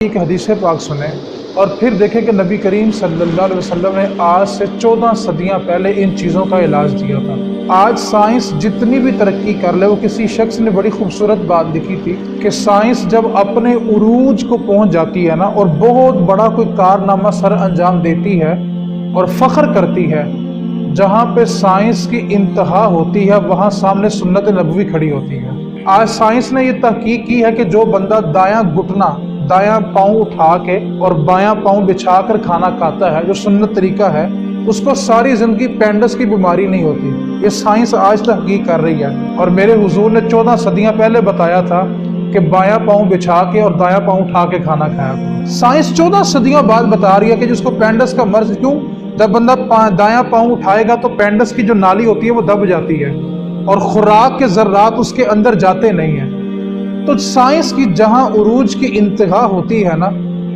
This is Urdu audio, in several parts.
ایک حدیث پاک سنیں اور پھر دیکھیں کہ نبی کریم صلی اللہ علیہ وسلم نے آج سے 14 صدیاں پہلے ان چیزوں کا علاج دیا تھا۔ آج سائنس جتنی بھی ترقی کر لے، وہ کسی شخص نے بڑی خوبصورت بات لکھی تھی کہ سائنس جب اپنے عروج کو پہنچ جاتی ہے نا اور بہت بڑا کوئی کارنامہ سر انجام دیتی ہے اور فخر کرتی ہے، جہاں پہ سائنس کی انتہا ہوتی ہے وہاں سامنے سنت نبوی کھڑی ہوتی ہے۔ آج سائنس نے یہ تحقیق کی ہے کہ جو بندہ دایاں گھٹنا، دایاں پاؤں اٹھا کے اور بایاں پاؤں بچھا کر کھانا کھاتا ہے، جو سنت طریقہ ہے، اس کو ساری زندگی پینڈس کی بیماری نہیں ہوتی۔ یہ سائنس آج تحقیق کر رہی ہے، اور میرے حضور نے 14 صدیاں پہلے بتایا تھا کہ بایاں پاؤں بچھا کے اور دایاں پاؤں اٹھا کے کھانا کھایا کرو۔ سائنس 14 صدیاں بعد بتا رہی ہے کہ جس کو پینڈس کا مرض، کیوں؟ جب بندہ دایاں پاؤں اٹھائے گا تو پینڈس کی جو نالی ہوتی ہے وہ دب جاتی ہے اور خوراک کے ذرات اس کے اندر جاتے نہیں ہیں۔ تو سائنس کی جہاں عروج کی انتہا ہوتی ہے نا،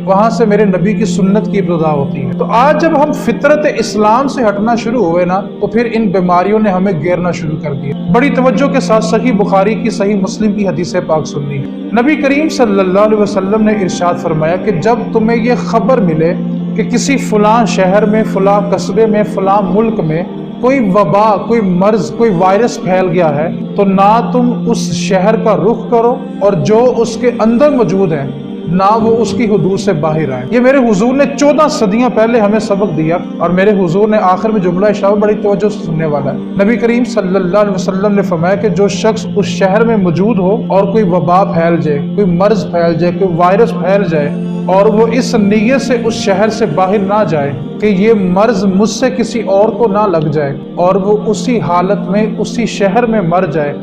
وہاں سے میرے نبی کی سنت کی ابتدا ہوتی ہے۔ تو آج جب ہم فطرت اسلام سے ہٹنا شروع ہوئے نا، تو پھر ان بیماریوں نے ہمیں گھیرنا شروع کر دیا۔ بڑی توجہ کے ساتھ صحیح بخاری کی، صحیح مسلم کی حدیث پاک سننی ہے۔ نبی کریم صلی اللہ علیہ وسلم نے ارشاد فرمایا کہ جب تمہیں یہ خبر ملے کہ کسی فلاں شہر میں، فلاں قصبے میں، فلاں ملک میں کوئی وبا، کوئی مرض، کوئی وائرس پھیل گیا ہے، تو نہ تم اس شہر کا رخ کرو اور جو اس کے اندر موجود ہیں نہ وہ اس کی حدود سے باہر آئے۔ یہ میرے حضور نے 14 صدیاں پہلے ہمیں سبق دیا، اور میرے حضور نے آخر میں جملہ ارشاد بڑی توجہ سے سننے والا ہے۔ نبی کریم صلی اللہ علیہ وسلم نے فرمایا کہ جو شخص اس شہر میں موجود ہو اور کوئی وبا پھیل جائے، کوئی مرض پھیل جائے، کوئی وائرس پھیل جائے، اور وہ اس نیت سے اس شہر سے باہر نہ جائے کہ یہ مرض مجھ سے کسی اور کو نہ لگ جائے، اور وہ اسی حالت میں اسی شہر میں مر جائے،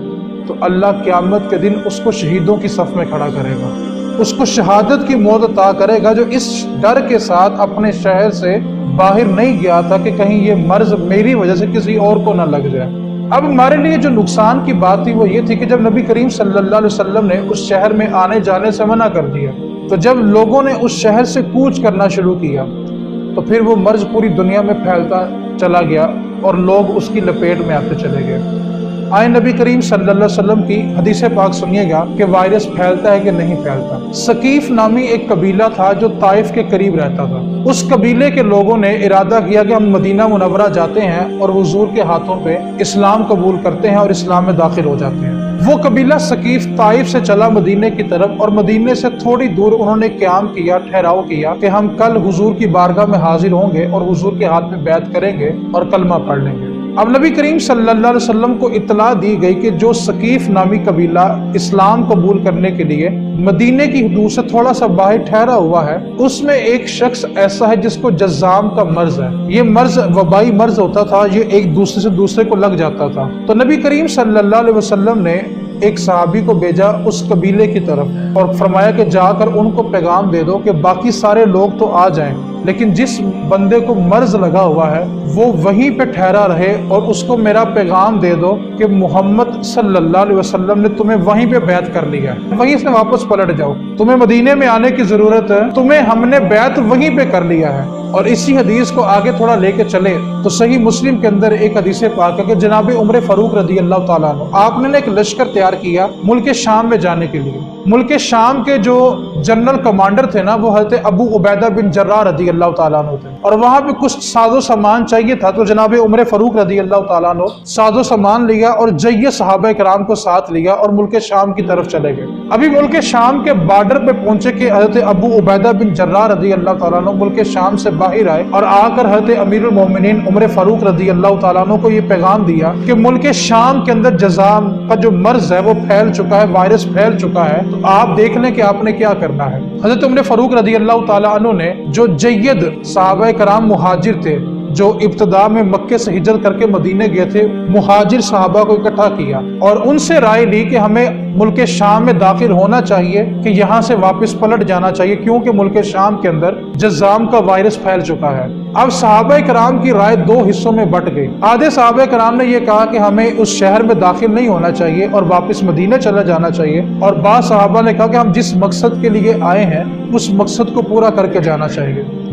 تو اللہ قیامت کے دن اس کو شہیدوں کی صف میں کھڑا کرے گا، اس کو شہادت کی موت عطا کرے گا، جو اس ڈر کے ساتھ اپنے شہر سے باہر نہیں گیا تھا کہ کہیں یہ مرض میری وجہ سے کسی اور کو نہ لگ جائے۔ اب ہمارے لیے جو نقصان کی بات تھی وہ یہ تھی کہ جب نبی کریم صلی اللہ علیہ وسلم نے اس شہر میں آنے جانے سے منع کر دیا، تو جب لوگوں نے اس شہر سے کوچ کرنا شروع کیا تو پھر وہ مرض پوری دنیا میں پھیلتا چلا گیا اور لوگ اس کی لپیٹ میں آتے چلے گئے۔ آئے نبی کریم صلی اللہ علیہ وسلم کی حدیث پاک سنیے گا کہ وائرس پھیلتا ہے کہ نہیں پھیلتا۔ ثقیف نامی ایک قبیلہ تھا جو طائف کے قریب رہتا تھا۔ اس قبیلے کے لوگوں نے ارادہ کیا کہ ہم مدینہ منورہ جاتے ہیں اور حضور کے ہاتھوں پہ اسلام قبول کرتے ہیں اور اسلام میں داخل ہو جاتے ہیں۔ وہ قبیلہ ثقیف طائف سے چلا مدینے کی طرف، اور مدینے سے تھوڑی دور انہوں نے قیام کیا، ٹھہراؤ کیا کہ ہم کل حضور کی بارگاہ میں حاضر ہوں گے اور حضور کے ہاتھ میں بیعت کریں گے اور کلمہ پڑھ لیں گے۔ اب نبی کریم صلی اللہ علیہ وسلم کو اطلاع دی گئی کہ جو ثقیف نامی قبیلہ اسلام قبول کرنے کے لیے مدینے کی حدود سے تھوڑا سا باہر ٹھہرا ہوا ہے، اس میں ایک شخص ایسا ہے جس کو جذام کا مرض ہے۔ یہ مرض وبائی مرض ہوتا تھا، یہ ایک دوسرے سے دوسرے کو لگ جاتا تھا۔ تو نبی کریم صلی اللہ علیہ وسلم نے ایک صحابی کو بھیجا اس قبیلے کی طرف اور فرمایا کہ جا کر ان کو پیغام دے دو کہ باقی سارے لوگ تو آ جائیں، لیکن جس بندے کو مرض لگا ہوا ہے وہ وہیں پہ ٹھہرا رہے، اور اس کو میرا پیغام دے دو کہ محمد صلی اللہ علیہ وسلم نے تمہیں وہیں پہ بیعت کر لیا ہے، وہیں سے واپس پلٹ جاؤ، تمہیں مدینے میں آنے کی ضرورت ہے، تمہیں ہم نے بیعت وہیں پہ کر لیا ہے۔ اور اسی حدیث کو آگے تھوڑا لے کے چلے تو صحیح مسلم کے اندر ایک حدیث پاک ہے کہ جناب عمر فاروق رضی اللہ تعالیٰ عنہ، آپ نے ایک لشکر تیار کیا ملک شام میں جانے کے لیے۔ ملک شام کے جو جنرل کمانڈر تھے نا، وہ حضرت ابو عبیدہ بن جراح رضی اللہ تعالیٰ عنہ تھے، اور وہاں پہ کچھ ساز و سامان چاہیے تھا، تو جناب عمر فاروق رضی اللہ تعالیٰ عنہ ساز و سامان لیا اور جیے صحابہ کرام کو ساتھ لیا اور ملک شام کی طرف چلے گئے۔ ابھی ملک شام کے بارڈر پہ پہنچے کہ حضرت ابو عبیدہ بن جراح رضی اللہ تعالیٰ عنہ ملک شام سے باہر آئے اور آ کر حضرت امیر المومنین عمر فاروق رضی اللہ تعالیٰ عنہ کو یہ پیغام دیا کہ ملک شام کے اندر جذام کا جو مرض ہے وہ پھیل چکا ہے، وائرس پھیل چکا ہے، تو آپ دیکھ لیں کہ آپ نے کیا کرنا ہے۔ حضرت عمر فاروق رضی اللہ تعالیٰ عنہ نے جو جید صحابہ کرام مہاجر تھے جو ابتدا میں مکے سے ہجرت کر کے مدینے گئے تھے، مہاجر صحابہ کو اکٹھا کیا اور ان سے رائے لی کہ ہمیں ملک شام میں داخل ہونا چاہیے کہ یہاں سے واپس پلٹ جانا چاہیے، کیونکہ ملک شام کے اندر جذام کا وائرس پھیل چکا ہے۔ اب صحابہ کرام کی رائے دو حصوں میں بٹ گئی۔ آدھے صحابہ کرام نے یہ کہا کہ ہمیں اس شہر میں داخل نہیں ہونا چاہیے اور واپس مدینہ چلا جانا چاہیے، اور بعض صحابہ نے کہا کہ ہم جس مقصد کے لیے آئے ہیں اس مقصد کو پورا کر کے جانا چاہیے۔